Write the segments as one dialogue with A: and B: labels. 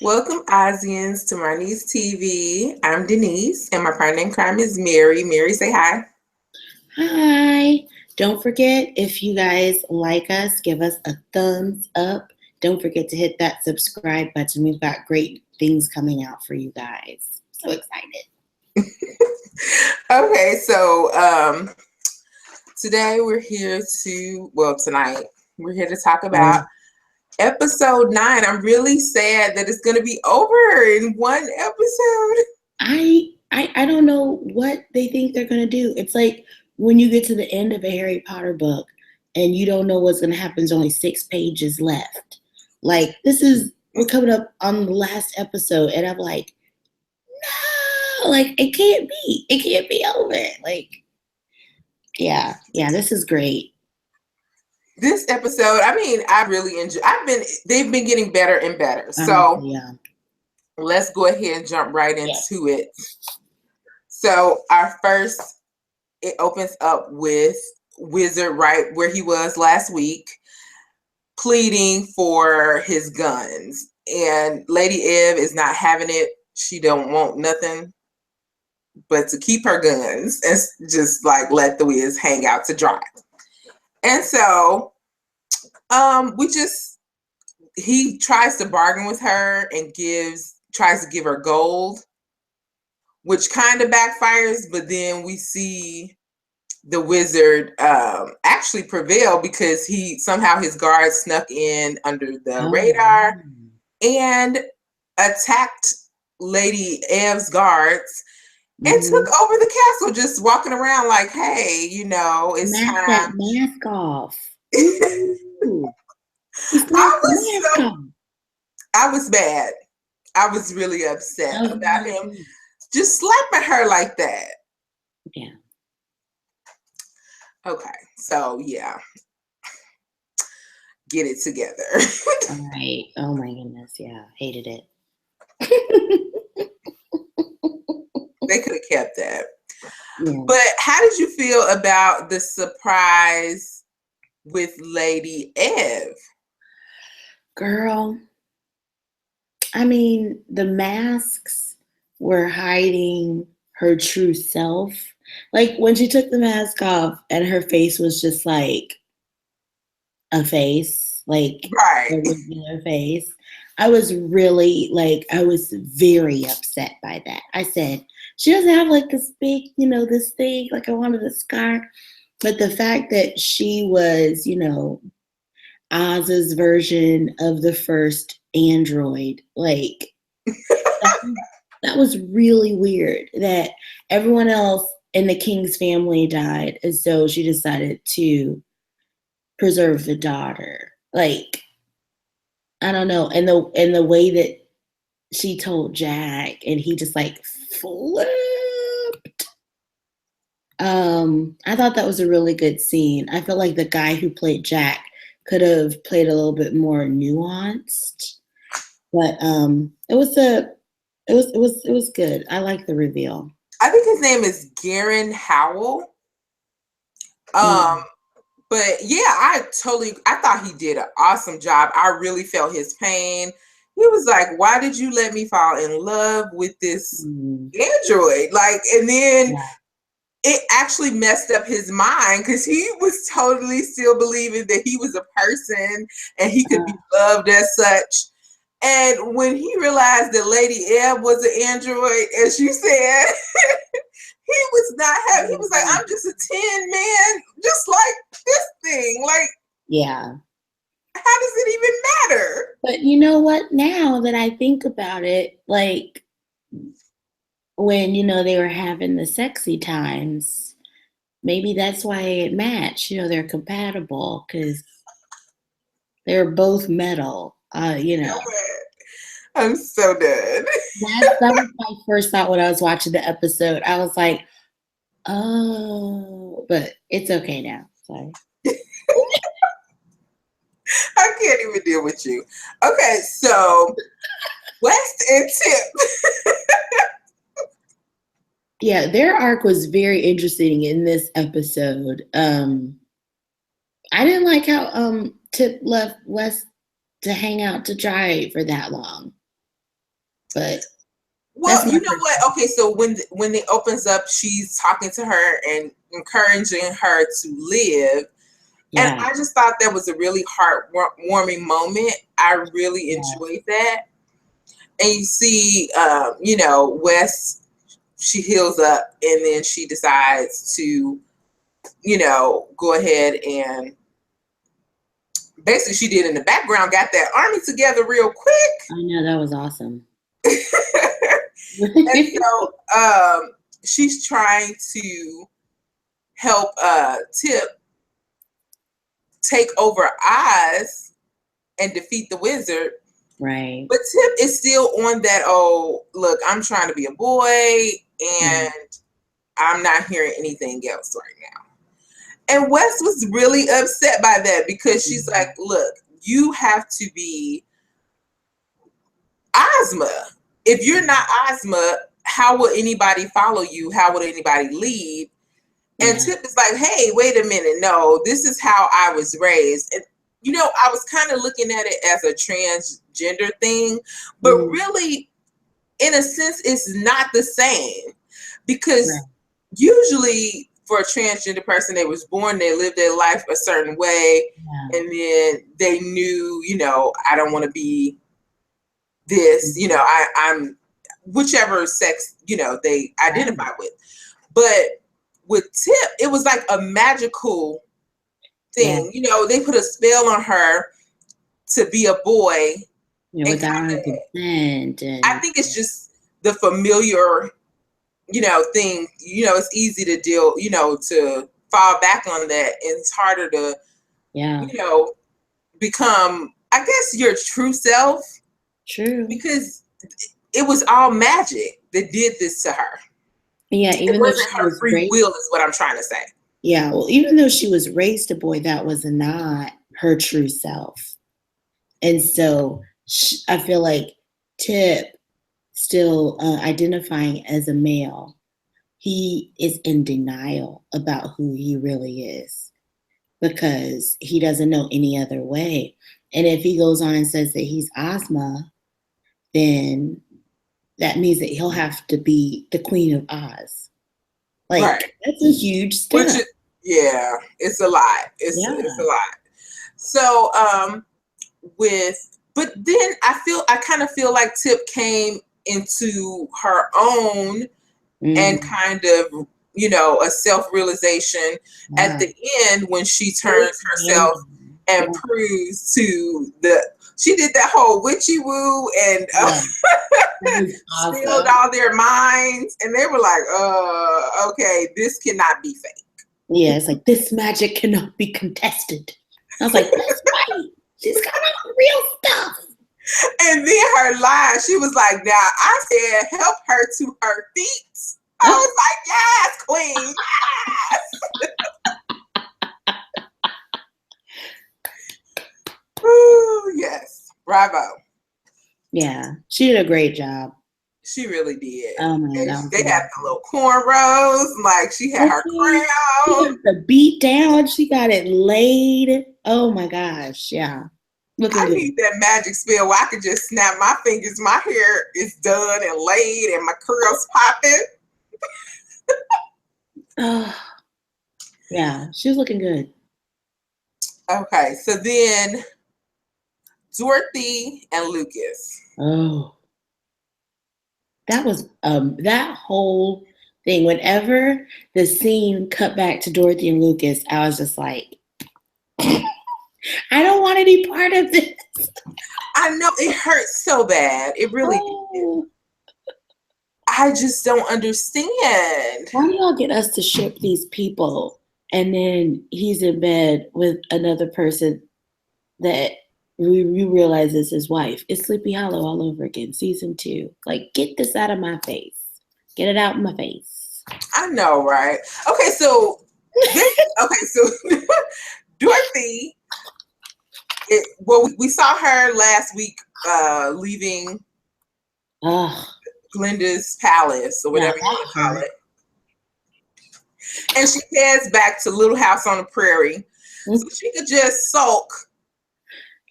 A: Welcome, Ozians, to Marnie's TV. I'm Denise, and my partner in crime is Mary. Mary, say hi.
B: Hi. Don't forget, if you guys like us, give us a thumbs up. Don't forget to hit that subscribe button. We've got great things coming out for you guys. So excited.
A: Okay, so today we're here tonight, we're here to talk about episode 9. I'm really sad that it's going to be over in one episode.
B: I don't know what they think they're going to do. It's like when you get to the end of a Harry Potter book and you don't know what's going to happen. There's only 6 pages left. Like, we're coming up on the last episode, and I'm like, no, like, it can't be over. Like, yeah, this is great.
A: This episode, I really enjoy. They've been getting better and better. So
B: Yeah.
A: Let's go ahead and jump right into it. So it opens up with Wizard right where he was last week, pleading for his guns. And Lady Ev is not having it. She don't want nothing but to keep her guns and just like let the Wiz hang out to dry. And so he tries to bargain with her and tries to give her gold, which kind of backfires, but then we see the wizard actually prevail because his guards snuck in under the radar and attacked Lady Ev's guards and took over the castle, just walking around like, hey, it's
B: Mask
A: time.
B: that mask off.
A: I was bad. I was really upset about him just slapping her like that.
B: Yeah.
A: Okay, so yeah. Get it together.
B: All right. Oh my goodness. Yeah. Hated it.
A: They could have kept that.
B: Yeah.
A: But how did you feel about the surprise with Lady Ev?
B: Girl, the masks were hiding her true self. Like when she took the mask off and her face was just like a face, like
A: right.
B: a regular face. I was very upset by that. I said, she doesn't have like this big, this thing, like I wanted a scar. But the fact that she was, Oz's version of the first android, like that was really weird that everyone else in the king's family died, and so she decided to preserve the daughter. Like, I don't know, and the way that she told Jack, and he just like flipped. I thought that was a really good scene. I felt like the guy who played Jack could have played a little bit more nuanced, but it was good. I like the reveal.
A: I think his name is Garen Howell. But yeah, I thought he did an awesome job. I really felt his pain. He was like, why did you let me fall in love with this android? Like, and then it actually messed up his mind because he was totally still believing that he was a person and he could be loved as such. And when he realized that Lady Ev was an android, as you said, he was not happy. He was like, I'm just a 10, man, just like this thing. Like,
B: yeah.
A: How does it even matter?
B: But you know what? Now that I think about it, like when, they were having the sexy times, maybe that's why it matched. They're compatible because they're both metal,
A: I'm so done.
B: That was my first thought when I was watching the episode. I was like, oh, but it's okay now. Sorry.
A: I can't even deal with you. Okay, so West and Tip.
B: Yeah, their arc was very interesting in this episode. I didn't like how Tip left West to hang out to dry for that long. But
A: well, you know what? Okay, so when it opens up, she's talking to her and encouraging her to live. And I just thought that was a really heartwarming moment. I really enjoyed that. And you see, Wes, she heals up, and then she decides to, go ahead and basically she did in the background, got that army together real quick.
B: I know, that was awesome.
A: And so she's trying to help Tip take over Oz and defeat the wizard.
B: Right.
A: But Tip is still on that, oh, look, I'm trying to be a boy and I'm not hearing anything else right now. And Wes was really upset by that because she's like, look, you have to be Ozma. If you're not Ozma, how will anybody follow you? How would anybody lead? And Tip is like, hey, wait a minute. No, this is how I was raised. And, I was kind of looking at it as a transgender thing, but really, in a sense, it's not the same because usually for a transgender person, they was born, they lived their life a certain way, and then they knew, I don't want to be this, I'm whichever sex, they identify with. But with Tip, it was like a magical thing. They put a spell on her to be a boy.
B: Without her consent.
A: I think it's just the familiar, thing. It's easy to deal, to fall back on that. And it's harder to, become, I guess, your true self.
B: True.
A: Because it was all magic that did this to her.
B: Yeah, even
A: it wasn't her free will, is what I'm trying to say.
B: Yeah, well, even though she was raised a boy, that was not her true self. And so I feel like Tip, still identifying as a male, he is in denial about who he really is because he doesn't know any other way. And if he goes on and says that he's Ozma, then that means that he'll have to be the Queen of Oz. Like, that's a huge step.
A: It's a lot. It's a lot. So, but then I kind of feel like Tip came into her own and kind of, a self-realization at the end when she turns herself and proves to she did that whole witchy woo and sealed all their minds, and they were like, okay, this cannot be fake.
B: Yeah, it's like, this magic cannot be contested. I was like, that's right. She's got all real stuff.
A: And then her line, she was like, now I said help her to her feet. I was like, yes, queen, yes. Ooh, yes. Bravo.
B: Yeah, she did a great job.
A: She really did.
B: Oh my God.
A: They had the little cornrows, like she had her crown.
B: She got the beat down. She got it laid. Oh my gosh, yeah.
A: I need that magic spell where I could just snap my fingers. My hair is done and laid and my curls popping.
B: Oh, yeah, she was looking good.
A: Okay, so then Dorothy and Lucas.
B: Oh, that was that whole thing. Whenever the scene cut back to Dorothy and Lucas, I was just like, I don't want any part of this.
A: I know, it hurts so bad. It really did. I just don't understand.
B: Why do y'all get us to ship these people and then he's in bed with another person that we realize is his wife? It's Sleepy Hollow all over again, season 2. Like, get this out of my face. Get it out of my face.
A: I know, right? Okay, so Dorothy, we saw her last week leaving Glinda's palace or whatever you want to call it. And she heads back to Little House on the Prairie. So she could just sulk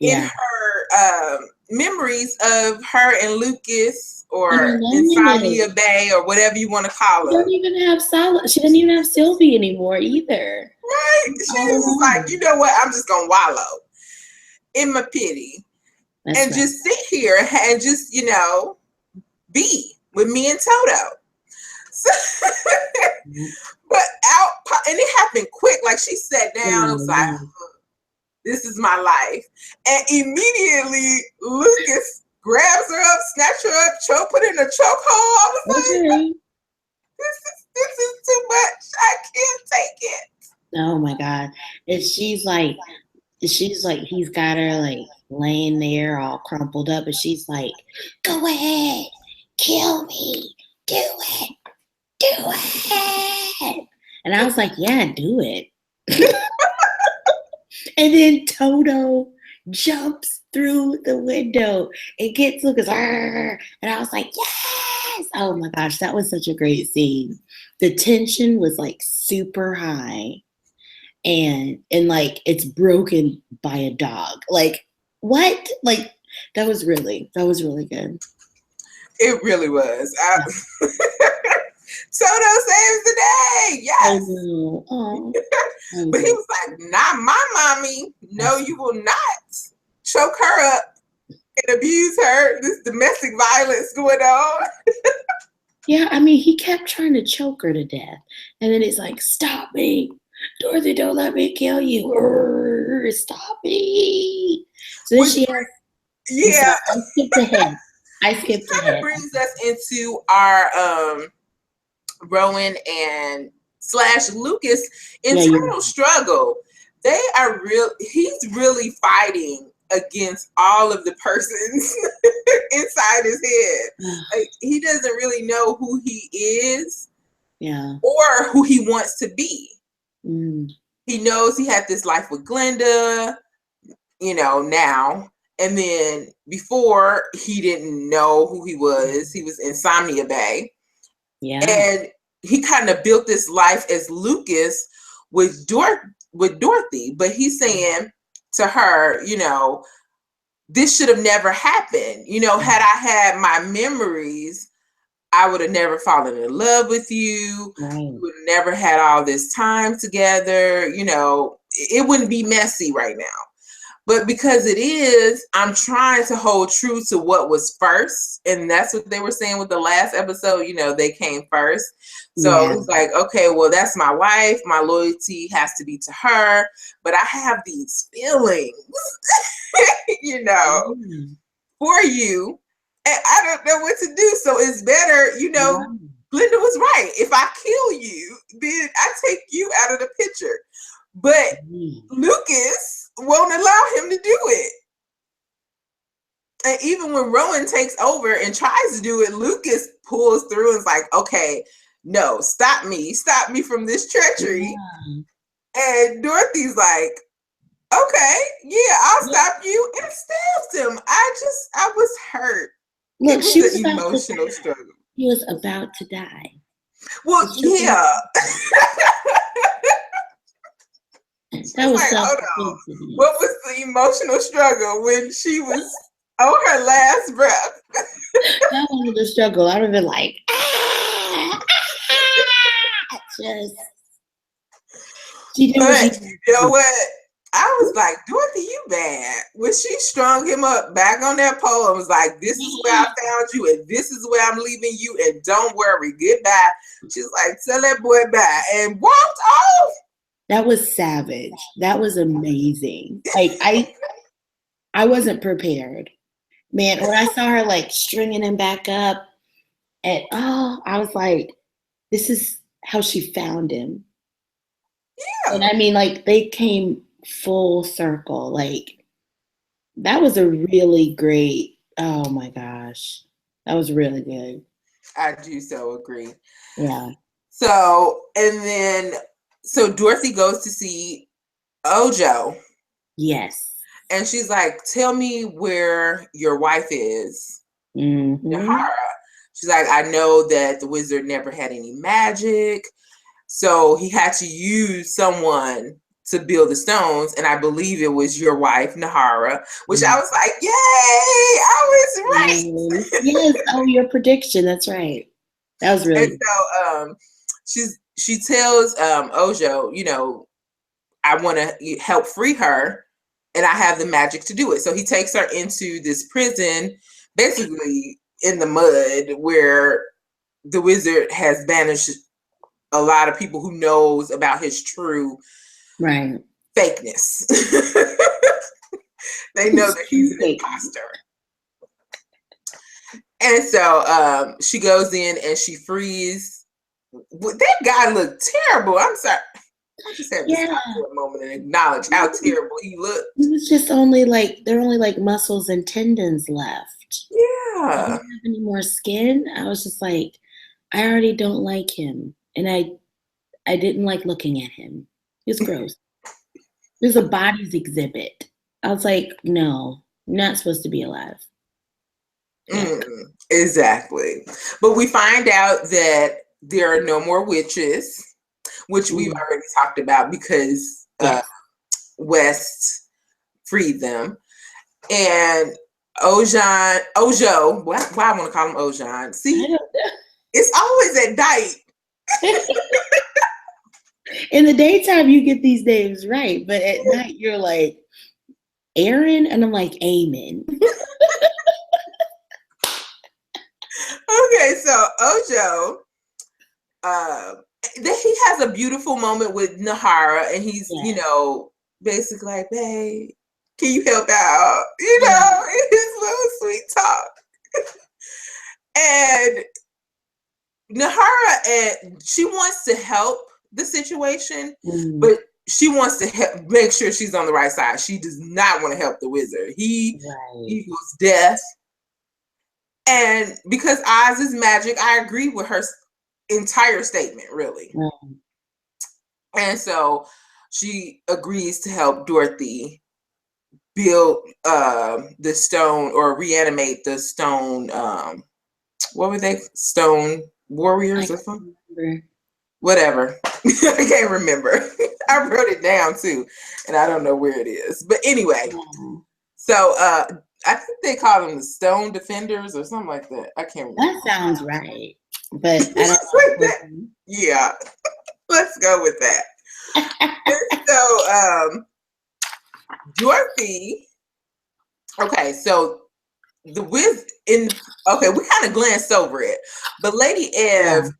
A: in
B: Yeah.
A: her memories of her and Lucas,
B: And
A: or
B: loneliness.
A: Insomnia Bay, or whatever you want to call
B: She
A: her.
B: don't even have She doesn't even have Sylvie anymore either.
A: Right?
B: She's all
A: She's just like,
B: alone.
A: you know what? I'm just gonna wallow in my pity
B: That's
A: and
B: right.
A: just sit here and just, be with me and Toto. So, but and it happened quick. Like, she sat down and was like,
B: Yeah.
A: this is my life. And immediately Lucas grabs her up, snatch her up, put her in a chokehold. I was like,
B: Okay.
A: this is too much. I can't take it.
B: Oh my God. And she's like, he's got her like laying there all crumpled up, and she's like, go ahead, kill me, do it, do it. And I was like, yeah, do it. And then Toto jumps through the window and gets Lucas. And I was like, yes! Oh my gosh, that was such a great scene. The tension was like super high, and like it's broken by a dog. Like, what? Like, that was really good.
A: It really was.
B: Yeah.
A: Toto saves the day.
B: I
A: Yes.
B: know. Oh,
A: But he was like, not my mommy. No, you will not choke her up and abuse her. This domestic violence going on.
B: yeah, I mean, he kept trying to choke her to death. And then he's like, stop me. Dorothy, don't let me kill you. Stop me. So then
A: Which,
B: she has,
A: yeah,
B: I skipped ahead.
A: which kind of brings us into our Rowan and / Lucas internal struggle. They are he's really fighting against all of the persons inside his head. Like, he doesn't really know who he is, or who he wants to be. He knows he had this life with Glenda, now, and then before, he didn't know who he was. He was Insomnia Bay. And he kind of built this life as Lucas with Dorothy, but he's saying to her, this should have never happened. Had I had my memories, I would have never fallen in love with you. We would have never had all this time together. It wouldn't be messy right now. But because it is, I'm trying to hold true to what was first. And that's what they were saying with the last episode. They came first. So it's like, okay, well, that's my wife. My loyalty has to be to her. But I have these feelings, for you. And I don't know what to do. So it's better, Glenda was right. If I kill you, then I take you out of the picture. But Lucas won't allow him to do it. And even when Rowan takes over and tries to do it, Lucas pulls through and is like, okay, no, stop me from this treachery. And Dorothy's like, okay, yeah, I'll stop you, and stabs him. I was hurt.
B: Look,
A: it was an emotional struggle.
B: He was about to die.
A: Well, yeah.
B: That was
A: like, hold on. What was the emotional struggle when she was on her last breath?
B: That was the struggle. I would have been like, she did
A: but you know what? I was like, Dorothy, you bad. When she strung him up back on that pole and was like, this is where I found you, and this is where I'm leaving you, and don't worry, goodbye. She's like, tell that boy bye, and walked off.
B: That was savage. That was amazing. Like, I wasn't prepared. Man, when I saw her like stringing him back up, and I was like, this is how she found him. Yeah. And I mean, like, they came full circle. Like, that was a really great, oh my gosh. That was really good.
A: I do so agree.
B: Yeah.
A: So Dorothy goes to see Ojo.
B: Yes.
A: And she's like, tell me where your wife is. Nahara. She's like, I know that the wizard never had any magic. So he had to use someone to build the stones, and I believe it was your wife, Nahara, which I
B: Mm.
A: was like, yay, I was right.
B: Yes. Oh, your prediction. That's right. That was
A: And
B: really
A: so she tells Ojo, you know, I want to help free her, and I have the magic to do it. So he takes her into this prison, basically in the mud, where the wizard has banished a lot of people who knows about his true
B: right.
A: fakeness. They know that he's an imposter. And so she goes in and she frees. That guy looked terrible. I'm sorry. I just had to stop for a moment and acknowledge how terrible he looked.
B: It was just only like, there are only like muscles and tendons left. He
A: Yeah.
B: didn't have any more skin. I was just like, I already don't like him. And I didn't like looking at him. He was gross. There's a bodies exhibit. I was like, no, you're not supposed to be alive.
A: Exactly. But we find out that there are no more witches, which we've already talked about because West freed them. And Ojo, why I want to call him Ojon? See, it's always at night.
B: In the daytime, you get these names right, but at night, you're like, Aaron, and I'm like, Amen.
A: Okay, so Ojo, he has a beautiful moment with Nahara, and he's, you know, basically like, babe, can you help out? You know, his little sweet talk. And Nahara, and she wants to help the situation, but she wants to make sure she's on the right side. She does not want to help the wizard. He equals death. And because Oz is magic, I agree with her entire statement, really. And so she agrees to help Dorothy build the stone, or reanimate the stone. What were they? Stone warriors or something? Whatever. I can't remember. I wrote it down too, and I don't know where it is. But anyway, so I think they call them the Stone Defenders or something like that. I can't remember.
B: That sounds right. But I don't know.
A: That. Yeah. Let's go with that. And so Dorothy. Okay, so the okay, we kind of glanced over it, but Lady Ev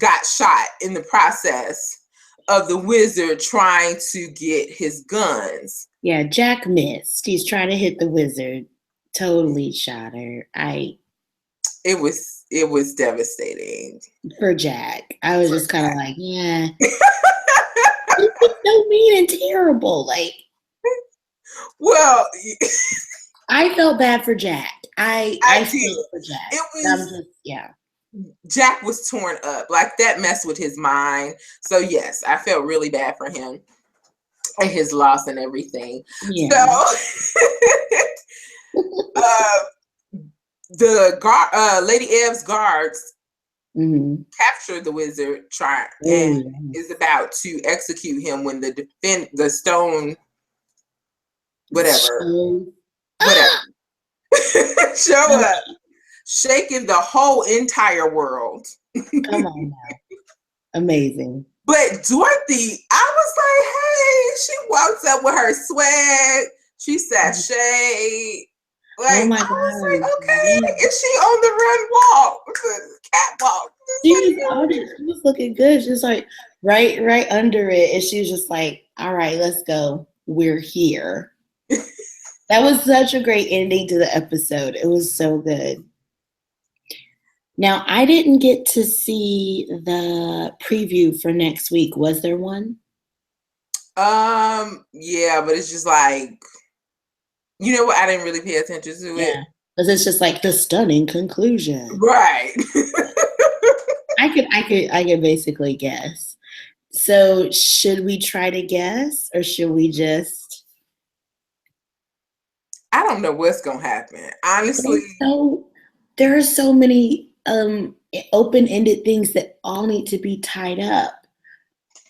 A: got shot in the process of the wizard trying to get his guns.
B: Yeah, Jack missed. He's trying to hit the wizard. Totally shot her.
A: It was devastating
B: for Jack. I was just kind of like, yeah. It's so mean and terrible. Like,
A: well,
B: I felt bad for Jack. I
A: did
B: for Jack.
A: It was
B: yeah.
A: Jack was torn up. Like, that messed with his mind. So yes, I felt really bad for him and his loss and everything. Yeah. So the Lady Ev's guards captured the wizard, and is about to execute him when the stone whatever show up, shaking the whole entire world.
B: Come on now. Amazing.
A: But Dorothy, I was like, hey, she walks up with her swag, she sashayed. Like, I was like, okay, is she on the run walk? The catwalk.
B: She was looking good. She was like right under it. And she was just like, all right, let's go. We're here. That was such a great ending to the episode. It was so good. Now, I didn't get to see the preview for next week. Was there one?
A: Yeah, but it's just like, you know what? I didn't really pay attention to it.
B: Because it's just like the stunning conclusion.
A: Right.
B: I could basically guess. So should we try to guess, or should we just?
A: I don't know what's gonna happen. Honestly.
B: There are so many open-ended things that all need to be tied up.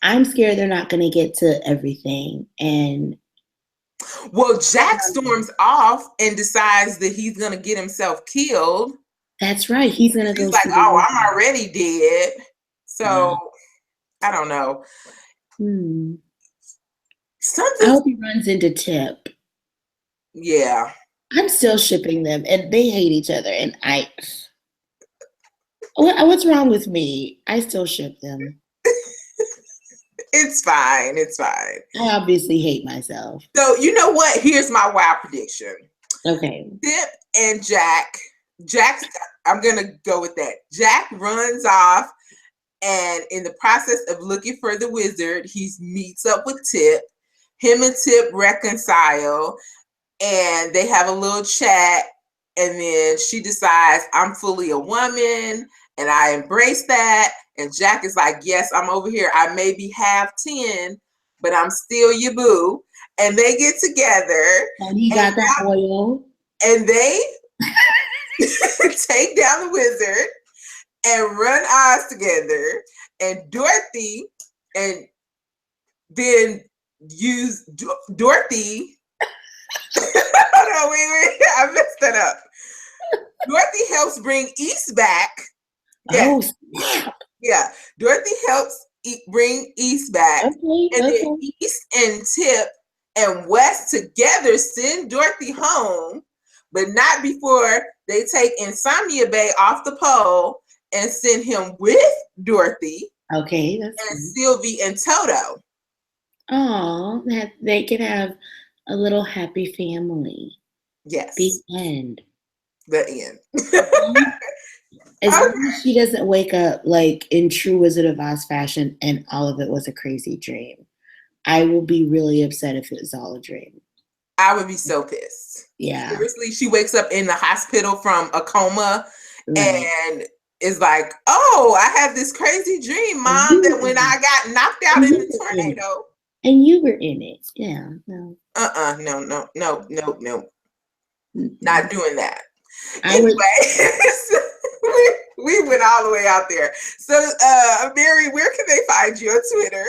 B: I'm scared they're not going to get to everything. And
A: well, Jack storms off and decides that he's gonna get himself killed.
B: that's right. He's going to
A: He's
B: go
A: like,
B: see the
A: "Oh,
B: wizard.
A: I'm already dead." So
B: Wow.
A: I don't know.
B: I
A: Something.
B: hope he runs into Tip.
A: Yeah.
B: I'm still shipping them, and they hate each other. And what's wrong with me? I still ship them.
A: It's fine. It's fine.
B: I obviously hate myself.
A: So you know what? Here's my wild prediction.
B: Okay.
A: Tip and Jack, I'm gonna go with that. Jack runs off, and in the process of looking for the wizard, he meets up with Tip. Him and Tip reconcile, and they have a little chat. And then she decides, I'm fully a woman, and I embrace that. And Jack is like, yes, I'm over here. I may be half 10, but I'm still your boo. And they get together.
B: And he got that oil.
A: And they take down the wizard and run Oz together. And Dorothy, and then use Dorothy. Hold on, wait, I messed that up. Dorothy helps bring East back.
B: Yeah. Oh,
A: yeah. Dorothy helps bring East back.
B: Okay,
A: and then East and Tip and West together send Dorothy home, but not before they take Insomnia Bay off the pole and send him with Dorothy.
B: Okay,
A: and Sylvie and Toto.
B: Oh, that they could have a little happy family.
A: Yes.
B: The end.
A: The end.
B: As long as she doesn't wake up like in true Wizard of Oz fashion and all of it was a crazy dream, I will be really upset if it was all a dream.
A: I would be so pissed.
B: Yeah.
A: Seriously, she wakes up in the hospital from a coma and is like, oh, I had this crazy dream, Mom, that when I got knocked out in the tornado.
B: And you were in it. Yeah. No.
A: No. Not doing that.
B: Anyway,
A: we went all the way out there. So, Mary, where can they find you on Twitter?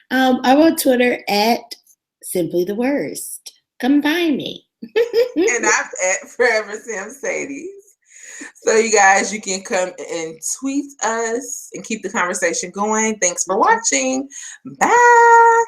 B: I'm on Twitter at Simply the Worst. Come find me.
A: And I'm at Forever Sam Sadie's. So, you guys, you can come and tweet us and keep the conversation going. Thanks for watching. Bye.